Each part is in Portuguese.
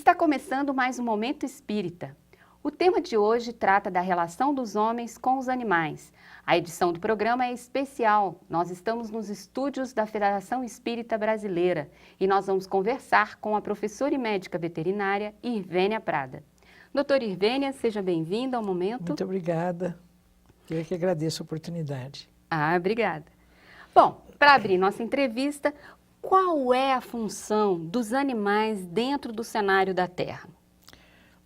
Está começando mais um Momento Espírita. O tema de hoje trata da relação dos homens com os animais. A edição do programa é especial. Nós estamos nos estúdios da Federação Espírita Brasileira e nós vamos conversar com a professora e médica veterinária Irvênia Prada. Doutora Irvênia, seja bem-vinda ao Momento. Muito obrigada. Eu que agradeço a oportunidade. Obrigada. Bom, para abrir nossa entrevista, qual é a função dos animais dentro do cenário da Terra?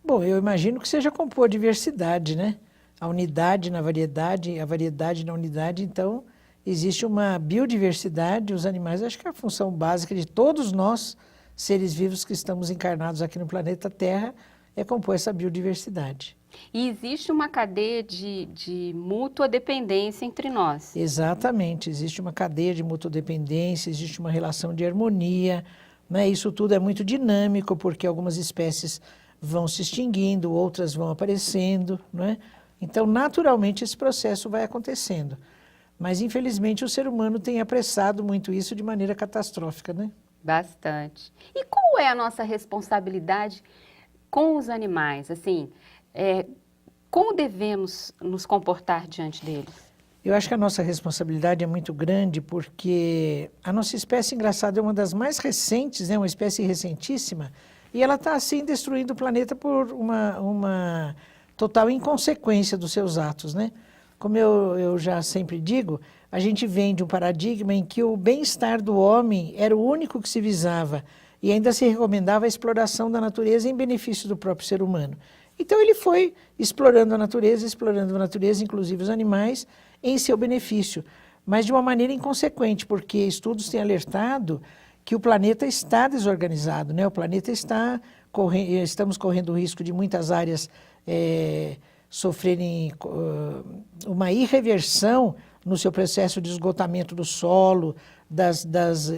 Bom, eu imagino que seja compor a diversidade, né? A unidade na variedade, a variedade na unidade. Então, existe uma biodiversidade. Os animais, acho que é a função básica de todos nós, seres vivos que estamos encarnados aqui no planeta Terra, é compor essa biodiversidade. E existe uma cadeia de mútua dependência entre nós. Exatamente, existe uma cadeia de mútua dependência, existe uma relação de harmonia, né? Isso tudo é muito dinâmico, porque algumas espécies vão se extinguindo, outras vão aparecendo, né? Então, naturalmente, esse processo vai acontecendo. Mas, infelizmente, o ser humano tem apressado muito isso de maneira catastrófica, né? Bastante. E qual é a nossa responsabilidade com os animais? Assim, como devemos nos comportar diante deles? Eu acho que a nossa responsabilidade é muito grande porque a nossa espécie, engraçada, é uma das mais recentes, né? Uma espécie recentíssima, e ela está, assim, destruindo o planeta por uma total inconsequência dos seus atos, né? Como eu já sempre digo, a gente vem de um paradigma em que o bem-estar do homem era o único que se visava e ainda se recomendava a exploração da natureza em benefício do próprio ser humano. Então ele foi explorando a natureza, inclusive os animais, em seu benefício, mas de uma maneira inconsequente, porque estudos têm alertado que o planeta está desorganizado, né? O planeta estamos correndo o risco de muitas áreas sofrerem uma irreversão no seu processo de esgotamento do solo, das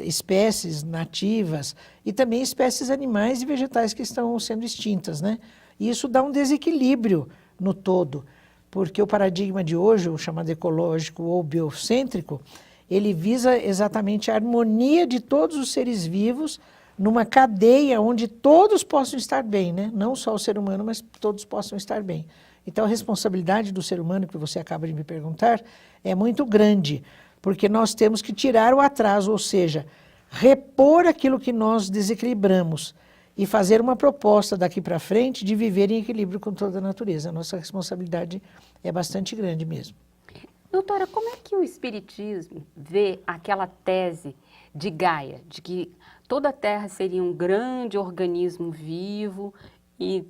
espécies nativas e também espécies animais e vegetais que estão sendo extintas, né? E isso dá um desequilíbrio no todo, porque o paradigma de hoje, o chamado ecológico ou biocêntrico, ele visa exatamente a harmonia de todos os seres vivos numa cadeia onde todos possam estar bem, né? Não só o ser humano, mas todos possam estar bem. Então, a responsabilidade do ser humano, que você acaba de me perguntar, é muito grande, porque nós temos que tirar o atraso, ou seja, repor aquilo que nós desequilibramos e fazer uma proposta daqui para frente de viver em equilíbrio com toda a natureza. A nossa responsabilidade é bastante grande mesmo. Doutora, como é que o Espiritismo vê aquela tese de Gaia, de que toda a Terra seria um grande organismo vivo e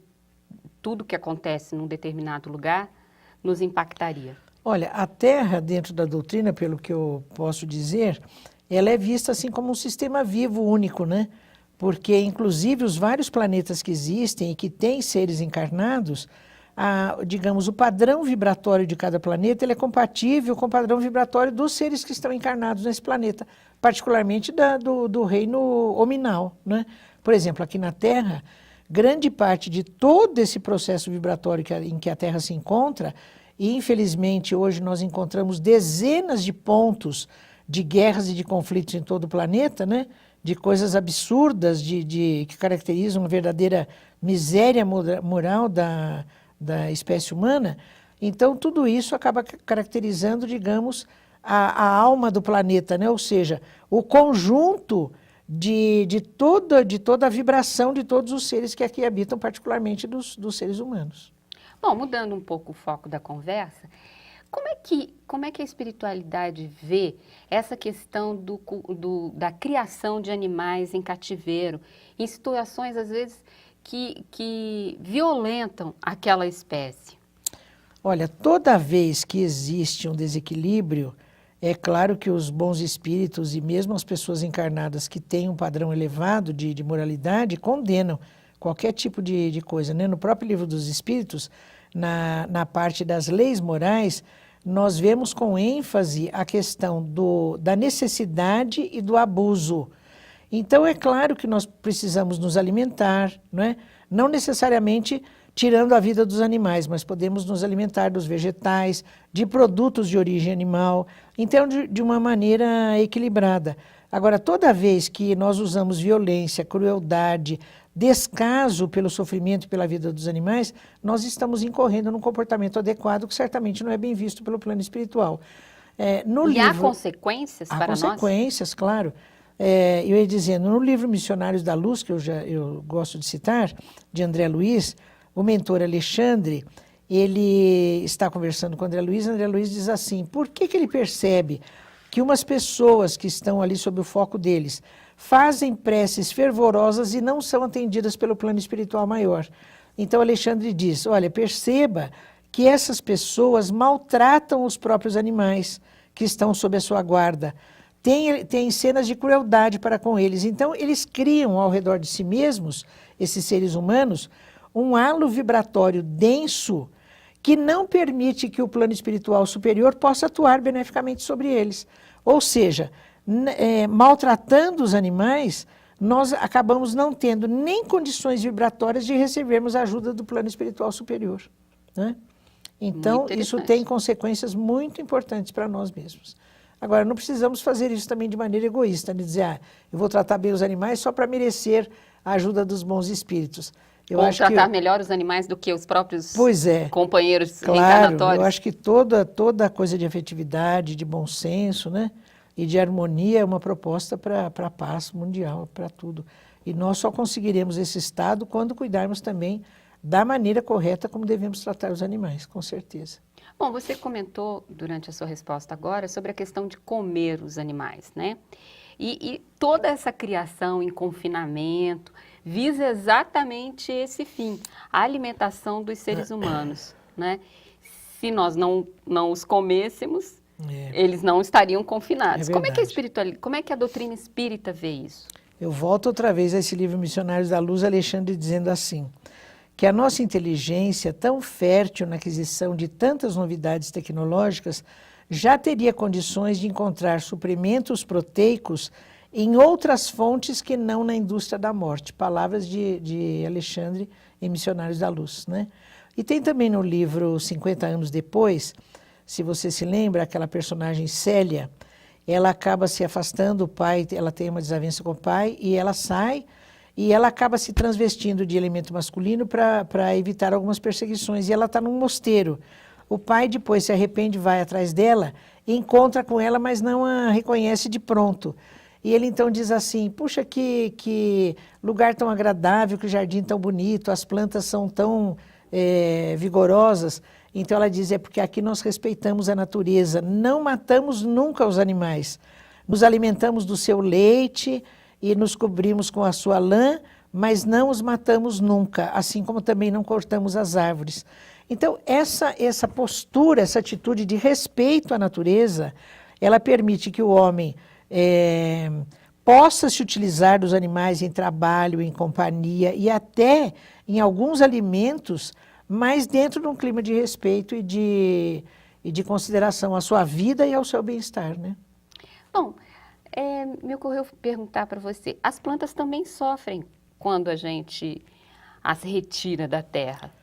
tudo que acontece num determinado lugar nos impactaria? Olha, a Terra, dentro da doutrina, pelo que eu posso dizer, ela é vista assim como um sistema vivo único, né? Porque, inclusive, os vários planetas que existem e que têm seres encarnados, digamos, o padrão vibratório de cada planeta ele é compatível com o padrão vibratório dos seres que estão encarnados nesse planeta, particularmente do reino hominal, né? Por exemplo, aqui na Terra, grande parte de todo esse processo vibratório em que a Terra se encontra, e infelizmente hoje nós encontramos dezenas de pontos de guerras e de conflitos em todo o planeta, né? De coisas absurdas que caracterizam uma verdadeira miséria moral da espécie humana. Então, tudo isso acaba caracterizando, digamos, a alma do planeta, né? Ou seja, o conjunto de toda a vibração de todos os seres que aqui habitam, particularmente dos seres humanos. Bom, mudando um pouco o foco da conversa, como é que a espiritualidade vê essa questão da criação de animais em cativeiro, em situações, às vezes, que violentam aquela espécie? Olha, toda vez que existe um desequilíbrio, é claro que os bons espíritos e mesmo as pessoas encarnadas que têm um padrão elevado de moralidade condenam qualquer tipo de coisa, né? No próprio Livro dos Espíritos, na parte das leis morais, nós vemos com ênfase a questão da necessidade e do abuso. Então, é claro que nós precisamos nos alimentar, não é? Não necessariamente tirando a vida dos animais, mas podemos nos alimentar dos vegetais, de produtos de origem animal, então de uma maneira equilibrada. Agora, toda vez que nós usamos violência, crueldade, descaso pelo sofrimento e pela vida dos animais, nós estamos incorrendo num comportamento adequado que certamente não é bem visto pelo plano espiritual. Há consequências para nós? Há consequências, claro. Eu ia dizendo, no livro Missionários da Luz, que eu gosto de citar, de André Luiz, o mentor Alexandre, ele está conversando com André Luiz diz assim, por que ele percebe que umas pessoas que estão ali sob o foco deles fazem preces fervorosas e não são atendidas pelo plano espiritual maior? Então Alexandre diz, olha, perceba que essas pessoas maltratam os próprios animais que estão sob a sua guarda. Tem cenas de crueldade para com eles. Então, eles criam ao redor de si mesmos, esses seres humanos, um halo vibratório denso que não permite que o plano espiritual superior possa atuar beneficamente sobre eles. Ou seja, maltratando os animais, nós acabamos não tendo nem condições vibratórias de recebermos a ajuda do plano espiritual superior, né? Então, isso tem consequências muito importantes para nós mesmos. Agora, não precisamos fazer isso também de maneira egoísta, de dizer, eu vou tratar bem os animais só para merecer a ajuda dos bons espíritos. Ou tratar melhor os animais do que os próprios companheiros reencarnatórios. Eu acho que toda coisa de afetividade, de bom senso, né, e de harmonia é uma proposta para a paz mundial, para tudo. E nós só conseguiremos esse estado quando cuidarmos também da maneira correta como devemos tratar os animais, com certeza. Bom, você comentou durante a sua resposta agora sobre a questão de comer os animais, né? E toda essa criação em confinamento visa exatamente esse fim, a alimentação dos seres humanos, né? Se nós não os comêssemos, eles não estariam confinados. Como é que a doutrina espírita vê isso? Eu volto outra vez a esse livro Missionários da Luz, Alexandre dizendo assim, que a nossa inteligência, tão fértil na aquisição de tantas novidades tecnológicas, já teria condições de encontrar suprimentos proteicos em outras fontes que não na indústria da morte. Palavras de Alexandre em Missionários da Luz, né? E tem também no livro 50 anos depois, se você se lembra, aquela personagem Célia, ela acaba se afastando do pai, ela tem uma desavença com o pai e ela sai, e ela acaba se transvestindo de elemento masculino para evitar algumas perseguições. E ela está num mosteiro. O pai depois se arrepende, vai atrás dela, encontra com ela, mas não a reconhece de pronto. E ele então diz assim, puxa, que lugar tão agradável, que jardim tão bonito, as plantas são tão vigorosas. Então ela diz, é porque aqui nós respeitamos a natureza, não matamos nunca os animais. Nos alimentamos do seu leite, e nos cobrimos com a sua lã, mas não os matamos nunca, assim como também não cortamos as árvores. Então, essa postura, essa atitude de respeito à natureza, ela permite que o homem possa se utilizar dos animais em trabalho, em companhia e até em alguns alimentos, mas dentro de um clima de respeito e de consideração à sua vida e ao seu bem-estar, né? Bom, me ocorreu perguntar para você, as plantas também sofrem quando a gente as retira da terra?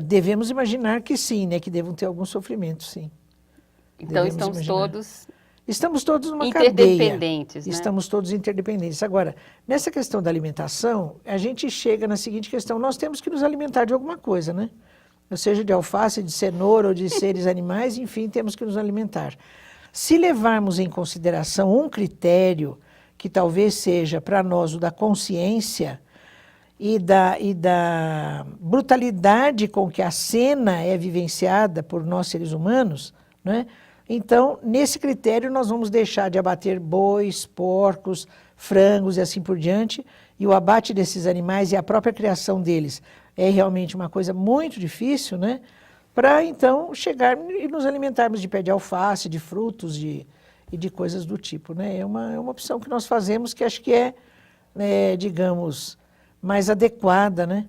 Devemos imaginar que sim, né? Que devam ter algum sofrimento, sim. Então estamos todos numa interdependentes, cadeia. Né? Estamos todos interdependentes. Agora, nessa questão da alimentação, a gente chega na seguinte questão, nós temos que nos alimentar de alguma coisa, né? Ou seja, de alface, de cenoura ou de seres animais, enfim, temos que nos alimentar. Se levarmos em consideração um critério que talvez seja para nós o da consciência e da brutalidade com que a cena é vivenciada por nós seres humanos, né? Então, nesse critério, nós vamos deixar de abater bois, porcos, frangos e assim por diante, e o abate desses animais e a própria criação deles é realmente uma coisa muito difícil, né? Para então chegar e nos alimentarmos de pé de alface, de frutos e de coisas do tipo, né? É uma opção que nós fazemos que acho que digamos, mais adequada, né?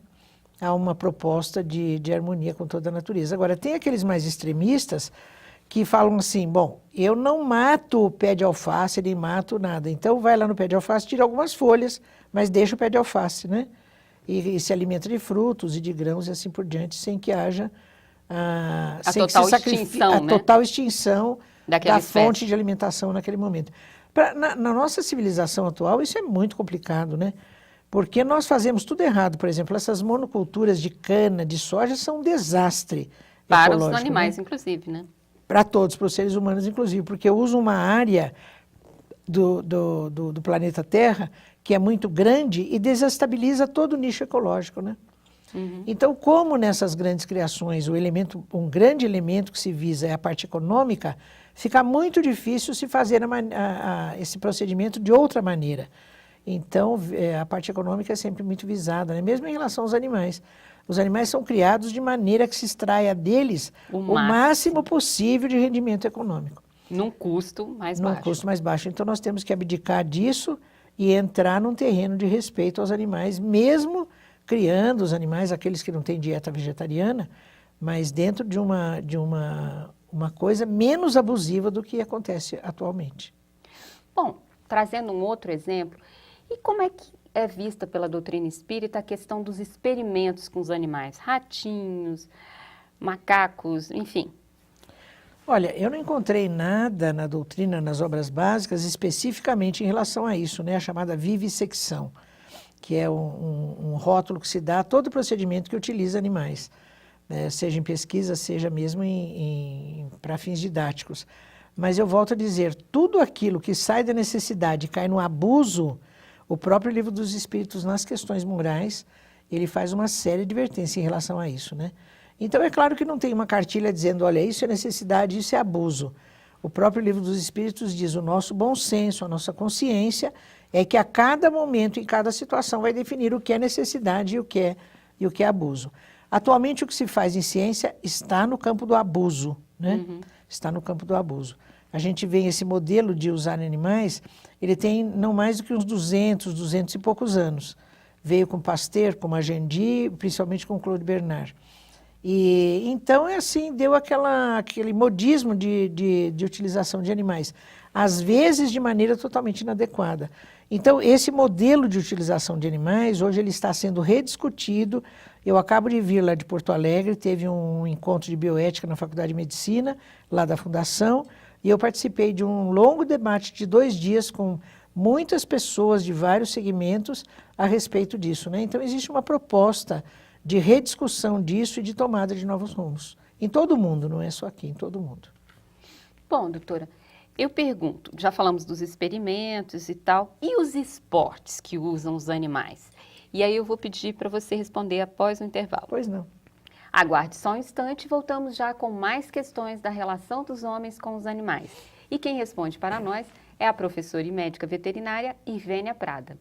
A uma proposta de harmonia com toda a natureza. Agora, tem aqueles mais extremistas que falam assim, bom, eu não mato o pé de alface, nem mato nada, então vai lá no pé de alface, tira algumas folhas, mas deixa o pé de alface, né? E se alimenta de frutos e de grãos e assim por diante, sem que haja a total extinção da fonte de alimentação naquele momento. Na nossa civilização atual, isso é muito complicado, né? Porque nós fazemos tudo errado. Por exemplo, essas monoculturas de cana, de soja, são um desastre Para os ecológico, animais, né? inclusive, né? Para todos, para os seres humanos, inclusive, porque eu uso uma área do planeta Terra que é muito grande e desestabiliza todo o nicho ecológico, né? Então, como nessas grandes criações um grande elemento que se visa é a parte econômica, fica muito difícil se fazer esse procedimento de outra maneira. Então, a parte econômica é sempre muito visada, né? Mesmo em relação aos animais. Os animais são criados de maneira que se extraia deles o máximo possível de rendimento econômico. Num custo mais Num baixo. custo mais baixo. Então, nós temos que abdicar disso e entrar num terreno de respeito aos animais, mesmo criando os animais, aqueles que não têm dieta vegetariana, mas dentro de uma coisa menos abusiva do que acontece atualmente. Bom, trazendo um outro exemplo, e como é que é vista pela doutrina espírita a questão dos experimentos com os animais? Ratinhos, macacos, enfim. Olha, eu não encontrei nada na doutrina, nas obras básicas, especificamente em relação a isso, né? A chamada vivissecção, que é um rótulo que se dá a todo procedimento que utiliza animais, né? Seja em pesquisa, seja mesmo para fins didáticos. Mas eu volto a dizer, tudo aquilo que sai da necessidade e cai no abuso, o próprio Livro dos Espíritos, nas questões morais, ele faz uma séria advertência em relação a isso, né? Então, é claro que não tem uma cartilha dizendo, olha, isso é necessidade, isso é abuso. O próprio Livro dos Espíritos diz, o nosso bom senso, a nossa consciência, é que a cada momento, em cada situação, vai definir o que é necessidade e o que é abuso. Atualmente, o que se faz em ciência está no campo do abuso, né? Está no campo do abuso. A gente vê esse modelo de usar animais, ele tem não mais do que uns 200 e poucos anos. Veio com Pasteur, com Magendie, principalmente com Claude Bernard. E então é assim, deu aquele modismo de utilização de animais, às vezes de maneira totalmente inadequada. Então, esse modelo de utilização de animais, hoje ele está sendo rediscutido. Eu acabo de vir lá de Porto Alegre, teve um encontro de bioética na Faculdade de Medicina, lá da Fundação, e eu participei de um longo debate de 2 dias com muitas pessoas de vários segmentos a respeito disso, né? Então, existe uma proposta de rediscussão disso e de tomada de novos rumos. Em todo o mundo, não é só aqui, em todo o mundo. Bom, doutora, eu pergunto, já falamos dos experimentos e tal, e os esportes que usam os animais? E aí eu vou pedir para você responder após o intervalo. Pois não. Aguarde só um instante e voltamos já com mais questões da relação dos homens com os animais. E quem responde para nós é a professora e médica veterinária Ivênia Prada.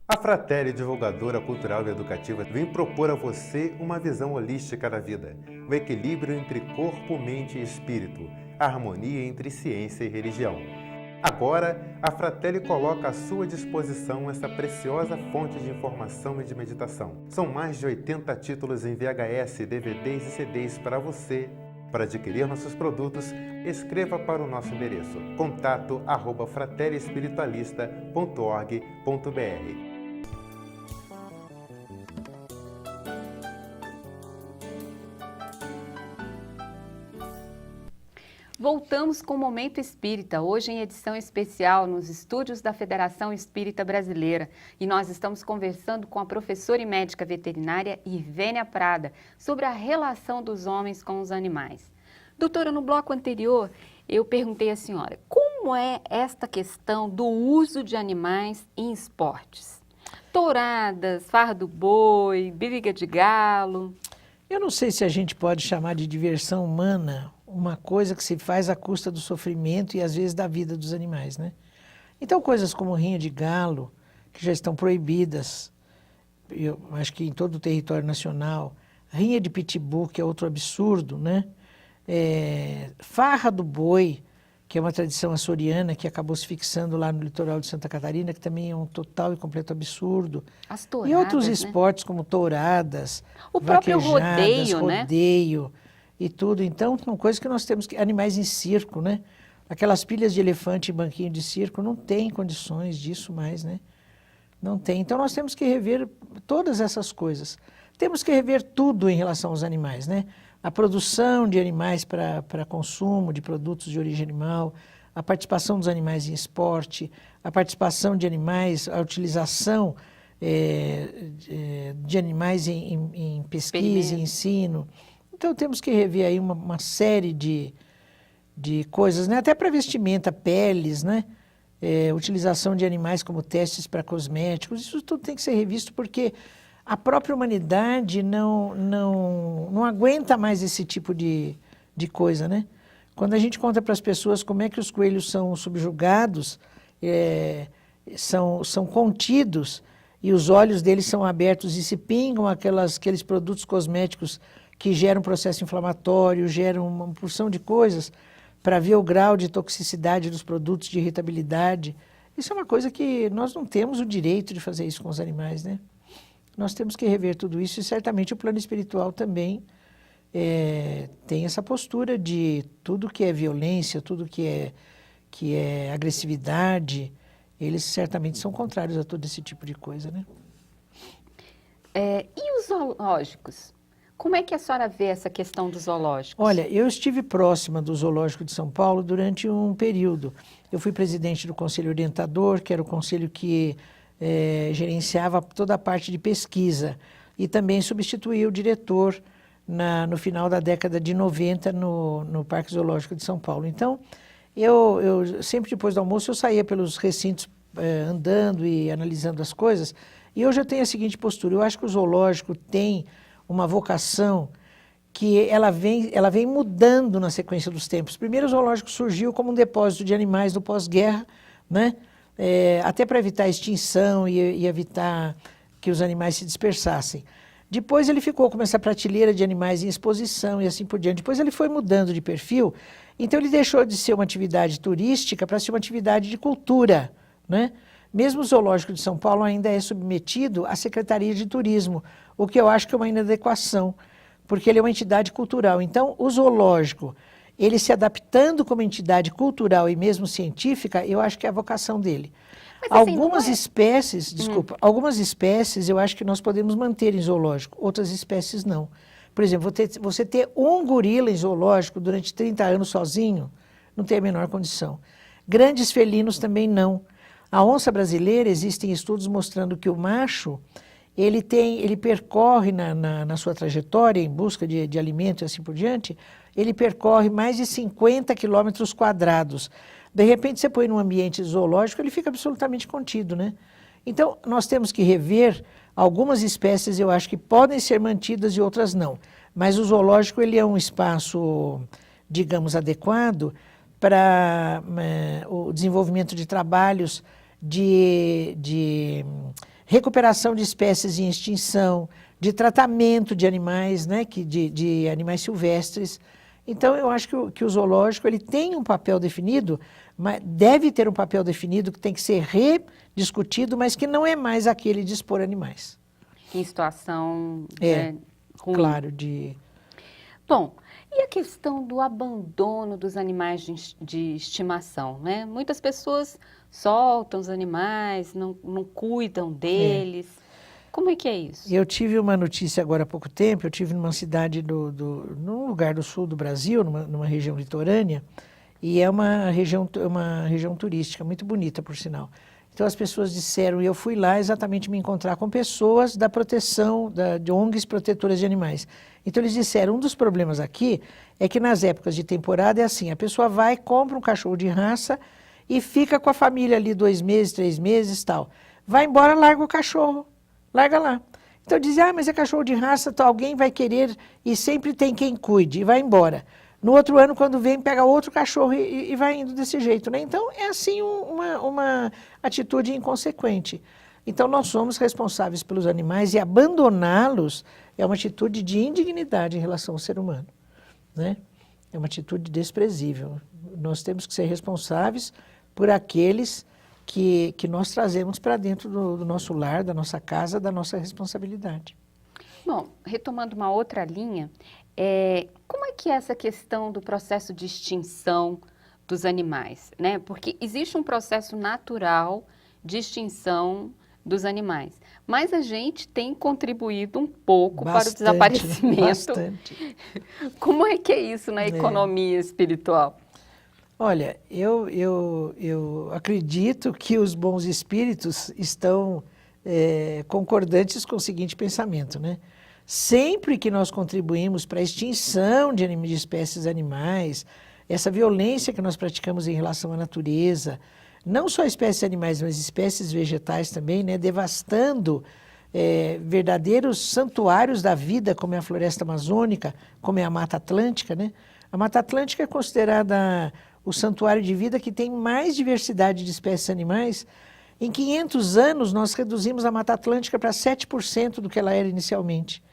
A Fratelli, divulgadora cultural e educativa, vem propor a você uma visão holística da vida, o equilíbrio entre corpo, mente e espírito, a harmonia entre ciência e religião. Agora, a Fratelli coloca à sua disposição essa preciosa fonte de informação e de meditação. São mais de 80 títulos em VHS, DVDs e CDs para você. Para adquirir nossos produtos, escreva para o nosso endereço contato@fratelliespiritualista.org.br. Voltamos com o Momento Espírita, hoje em edição especial nos estúdios da Federação Espírita Brasileira. E nós estamos conversando com a professora e médica veterinária Ivênia Prada sobre a relação dos homens com os animais. Doutora, no bloco anterior eu perguntei à senhora, como é esta questão do uso de animais em esportes? Touradas, farra do boi, briga de galo... Eu não sei se a gente pode chamar de diversão humana uma coisa que se faz à custa do sofrimento e às vezes da vida dos animais, né? Então coisas como rinha de galo, que já estão proibidas, eu acho que em todo o território nacional, rinha de pitbull, que é outro absurdo, né? Farra do boi, que é uma tradição açoriana que acabou se fixando lá no litoral de Santa Catarina, que também é um total e completo absurdo. As touradas, e outros né? esportes como touradas, o próprio rodeio, rodeio e tudo. Então, são coisas que nós temos que... Animais em circo, né? Aquelas pilhas de elefante em banquinho de circo, não tem condições disso mais, né? Não tem. Então, nós temos que rever todas essas coisas. Temos que rever tudo em relação aos animais, né? a produção de animais para consumo de produtos de origem animal, a participação dos animais em esporte, a participação de animais, a utilização de animais em pesquisa e ensino. Então temos que rever aí uma série de coisas, né? Até para vestimenta, peles, né? Utilização de animais como testes para cosméticos, isso tudo tem que ser revisto porque a própria humanidade não aguenta mais esse tipo de coisa, né? Quando a gente conta para as pessoas como é que os coelhos são subjugados, são contidos e os olhos deles são abertos e se pingam aqueles produtos cosméticos que geram processo inflamatório, geram uma porção de coisas para ver o grau de toxicidade dos produtos, de irritabilidade. Isso é uma coisa que nós não temos o direito de fazer isso com os animais, né? Nós temos que rever tudo isso e certamente o plano espiritual também tem essa postura de tudo que é violência, tudo que é agressividade, eles certamente são contrários a todo esse tipo de coisa, né? E os zoológicos? Como é que a senhora vê essa questão dos zoológicos? Olha, eu estive próxima do Zoológico de São Paulo durante um período. Eu fui presidente do Conselho Orientador, que era o conselho que gerenciava toda a parte de pesquisa, e também substituí o diretor no final da década de 90 no Parque Zoológico de São Paulo. Então, eu sempre depois do almoço eu saía pelos recintos andando e analisando as coisas, e hoje eu tenho a seguinte postura: eu acho que o zoológico tem uma vocação que ela vem mudando na sequência dos tempos. Primeiro o zoológico surgiu como um depósito de animais no pós-guerra, né? Até para evitar a extinção e evitar que os animais se dispersassem. Depois ele ficou com essa prateleira de animais em exposição e assim por diante. Depois ele foi mudando de perfil, então ele deixou de ser uma atividade turística para ser uma atividade de cultura, né? Mesmo o Zoológico de São Paulo ainda é submetido à Secretaria de Turismo, o que eu acho que é uma inadequação, porque ele é uma entidade cultural. Então, o zoológico, ele se adaptando como entidade cultural e mesmo científica, eu acho que é a vocação dele. Mas, assim, Algumas espécies, algumas espécies eu acho que nós podemos manter em zoológico, outras espécies não. Por exemplo, você ter um gorila em zoológico durante 30 anos sozinho, não tem a menor condição. Grandes felinos também não. A onça brasileira, existem estudos mostrando que o macho, ele percorre na sua trajetória em busca de alimento e assim por diante, ele percorre mais de 50 quilômetros quadrados. De repente, você põe num ambiente zoológico, ele fica absolutamente contido, né? Então, nós temos que rever algumas espécies, eu acho que podem ser mantidas e outras não. Mas o zoológico, ele é um espaço, digamos, adequado para o desenvolvimento de trabalhos de recuperação de espécies em extinção, de tratamento de animais, né, de animais silvestres. Então, eu acho que o zoológico ele tem um papel definido, mas deve ter um papel definido que tem que ser rediscutido, mas que não é mais aquele de expor animais. Em situação ruim. Claro, Bom, e a questão do abandono dos animais de estimação, né? Muitas pessoas soltam os animais, não cuidam deles. Como é que é isso? Eu tive uma notícia agora há pouco tempo, eu tive numa cidade num lugar do sul do Brasil, numa região litorânea, e é uma região turística, muito bonita, por sinal. Então as pessoas disseram, e eu fui lá exatamente me encontrar com pessoas da proteção, de ONGs protetoras de animais. Então eles disseram, um dos problemas aqui é que nas épocas de temporada é assim, a pessoa vai, compra um cachorro de raça e fica com a família ali 2 meses, 3 meses e tal. Vai embora, larga o cachorro, larga lá. Então dizem, mas é cachorro de raça, então alguém vai querer e sempre tem quem cuide, e vai embora. No outro ano, quando vem, pega outro cachorro e vai indo desse jeito, né? Então, é assim uma atitude inconsequente. Então, nós somos responsáveis pelos animais e abandoná-los é uma atitude de indignidade em relação ao ser humano, né? É uma atitude desprezível. Nós temos que ser responsáveis por aqueles que nós trazemos para dentro do nosso lar, da nossa casa, da nossa responsabilidade. Bom, retomando uma outra linha, como é que é essa questão do processo de extinção dos animais, né? Porque existe um processo natural de extinção dos animais, Mas a gente tem contribuído um pouco para o Bastante, desaparecimento. bastante. Como é que é isso na economia espiritual? Olha, eu acredito que os bons espíritos estão concordantes com o seguinte pensamento, né? Sempre que nós contribuímos para a extinção de espécies animais, essa violência que nós praticamos em relação à natureza, não só espécies animais, mas espécies vegetais também, né? Devastando verdadeiros santuários da vida, como é a floresta amazônica, como é a Mata Atlântica, né? A Mata Atlântica é considerada o santuário de vida que tem mais diversidade de espécies animais. Em 500 anos, nós reduzimos a Mata Atlântica para 7% do que ela era inicialmente.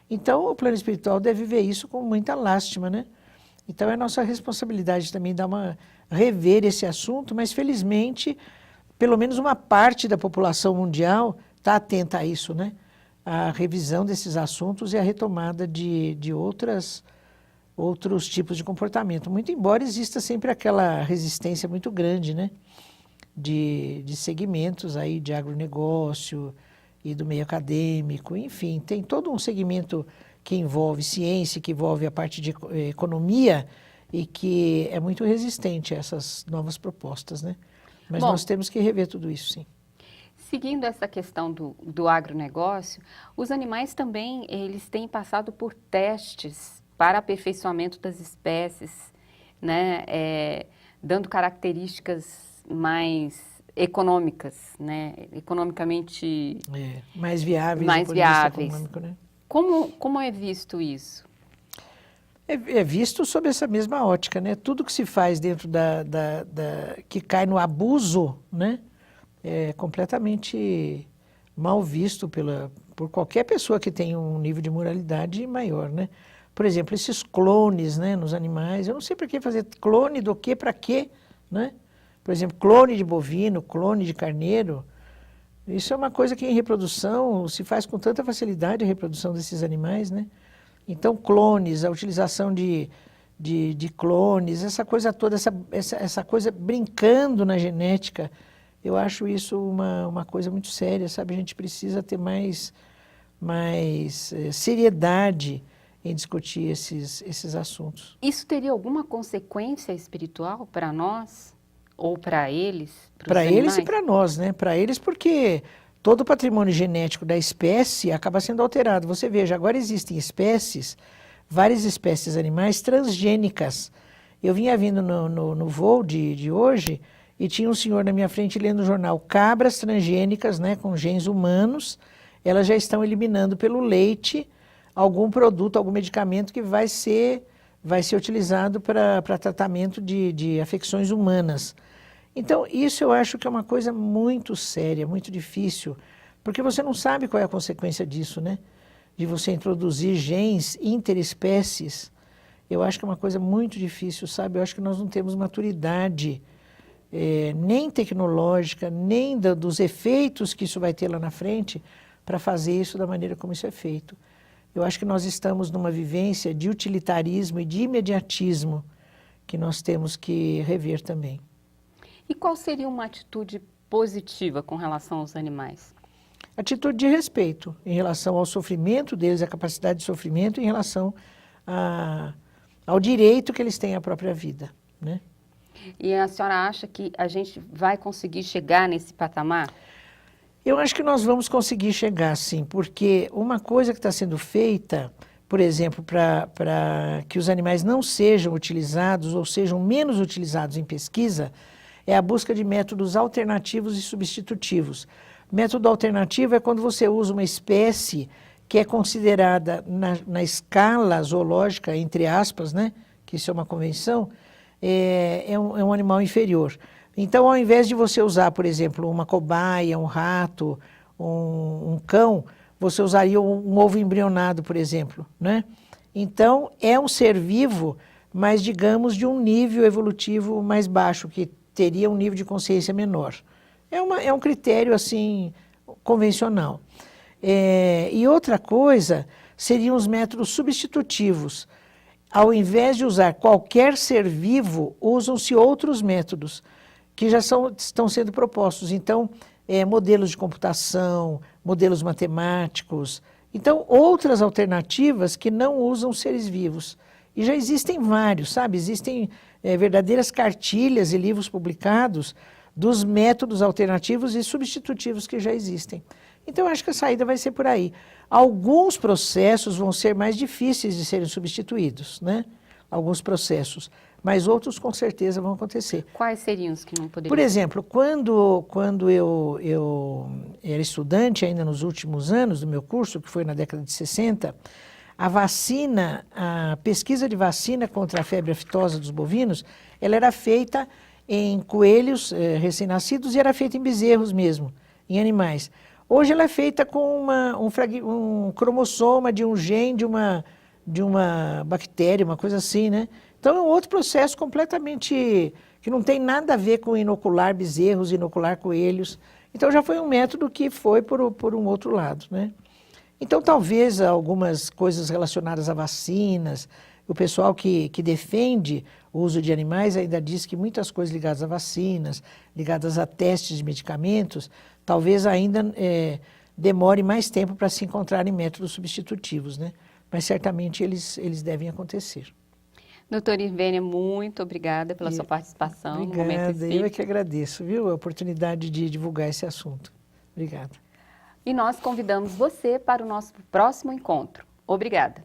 Então, o plano espiritual deve ver isso com muita lástima, né? Então, é nossa responsabilidade também rever esse assunto, mas, felizmente, pelo menos uma parte da população mundial está atenta a isso, né? A revisão desses assuntos e a retomada de outros tipos de comportamento. Muito embora exista sempre aquela resistência muito grande, né? De segmentos aí de agronegócio e do meio acadêmico, enfim, tem todo um segmento que envolve ciência, que envolve a parte de economia e que é muito resistente a essas novas propostas, né? Mas nós temos que rever tudo isso, sim. Seguindo essa questão do agronegócio, os animais também, eles têm passado por testes para aperfeiçoamento das espécies, né? Dando características mais econômicas, né? Economicamente mais viáveis. Mais viáveis. Né? Como é visto isso? É visto sob essa mesma ótica, né? Tudo que se faz dentro que cai no abuso, né? É completamente mal visto por qualquer pessoa que tenha um nível de moralidade maior, né? Por exemplo, esses clones, né, nos animais, eu não sei para que fazer clone do que, para quê, né? Por exemplo, clone de bovino, clone de carneiro, isso é uma coisa que em reprodução se faz com tanta facilidade, a reprodução desses animais, né? Então, clones, a utilização de clones, essa coisa toda, essa coisa brincando na genética, eu acho isso uma coisa muito séria, sabe? A gente precisa ter mais seriedade em discutir esses assuntos. Isso teria alguma consequência espiritual para nós? Ou para eles? Para eles e para nós, né? Para eles porque todo o patrimônio genético da espécie acaba sendo alterado. Você veja, agora existem várias espécies animais transgênicas. Eu vinha vindo no voo de hoje e tinha um senhor na minha frente lendo o jornal. Cabras transgênicas, né, com genes humanos, elas já estão eliminando pelo leite algum produto, algum medicamento que vai ser utilizado para tratamento de afecções humanas. Então, isso eu acho que é uma coisa muito séria, muito difícil, porque você não sabe qual é a consequência disso, né? De você introduzir genes interespécies. Eu acho que é uma coisa muito difícil, sabe? Eu acho que nós não temos maturidade nem tecnológica, nem dos efeitos que isso vai ter lá na frente para fazer isso da maneira como isso é feito. Eu acho que nós estamos numa vivência de utilitarismo e de imediatismo que nós temos que rever também. E qual seria uma atitude positiva com relação aos animais? Atitude de respeito em relação ao sofrimento deles, à capacidade de sofrimento, em relação ao direito que eles têm à própria vida, né? E a senhora acha que a gente vai conseguir chegar nesse patamar? Eu acho que nós vamos conseguir chegar, sim, porque uma coisa que está sendo feita, por exemplo, para que os animais não sejam utilizados ou sejam menos utilizados em pesquisa, é a busca de métodos alternativos e substitutivos. Método alternativo é quando você usa uma espécie que é considerada na escala zoológica, entre aspas, né, que isso é uma convenção, é um animal inferior. Então, ao invés de você usar, por exemplo, uma cobaia, um rato, um cão, você usaria um ovo embrionado, por exemplo, né? Então, é um ser vivo, mas, digamos, de um nível evolutivo mais baixo, que teria um nível de consciência menor. É um critério, assim, convencional. E outra coisa seriam os métodos substitutivos. Ao invés de usar qualquer ser vivo, usam-se outros métodos que já estão sendo propostos. Então, modelos de computação, modelos matemáticos. Então, outras alternativas que não usam seres vivos. E já existem vários, sabe? Existem verdadeiras cartilhas e livros publicados dos métodos alternativos e substitutivos que já existem. Então, eu acho que a saída vai ser por aí. Alguns processos vão ser mais difíceis de serem substituídos, né? Alguns processos, mas outros com certeza vão acontecer. Quais seriam os que não poderiam? Por exemplo, quando eu era estudante, ainda nos últimos anos do meu curso, que foi na década de 60, a pesquisa de vacina contra a febre aftosa dos bovinos, ela era feita em coelhos recém-nascidos e era feita em bezerros mesmo, em animais. Hoje ela é feita com um cromossoma de um gene de uma bactéria, uma coisa assim, né? Então é um outro processo completamente que não tem nada a ver com inocular bezerros, inocular coelhos. Então já foi um método que foi por um outro lado, né? Então talvez algumas coisas relacionadas a vacinas, o pessoal que defende o uso de animais ainda diz que muitas coisas ligadas a vacinas, ligadas a testes de medicamentos, talvez ainda demore mais tempo para se encontrarem métodos substitutivos, né? Mas certamente eles devem acontecer. Doutora Irvênia, muito obrigada pela sua participação no Momento Obrigada, Espírita. eu é que agradeço, viu, a oportunidade de divulgar esse assunto. Obrigada. E nós convidamos você para o nosso próximo encontro. Obrigada.